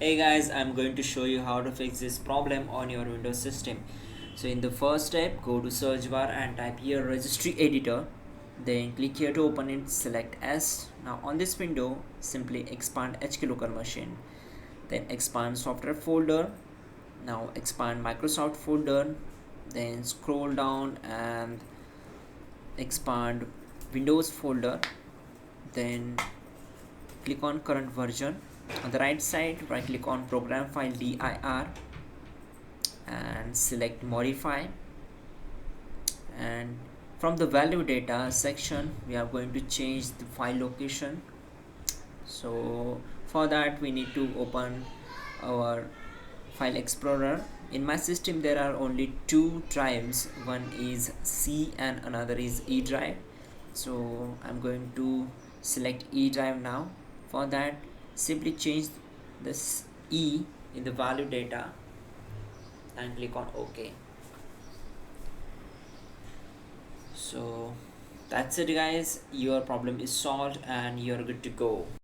Hey guys, I'm going to show you how to fix this problem on your Windows system. So in the first step, go to search bar and type here registry editor. Then click here to open it, select S. Now on this window, simply expand HK local machine. Then expand software folder. Now expand Microsoft folder. Then scroll down and expand Windows folder. Then click on current version. On the right side, right click on program file dir and select modify, and from the value data section we are going to change the file location. So for that we need to open our file explorer. In my system there are only two drives, one is C and another is E drive. So I'm going to select E drive now. For that, simply change this E in the value data and click on OK. So that's it guys, your problem is solved and you're good to go.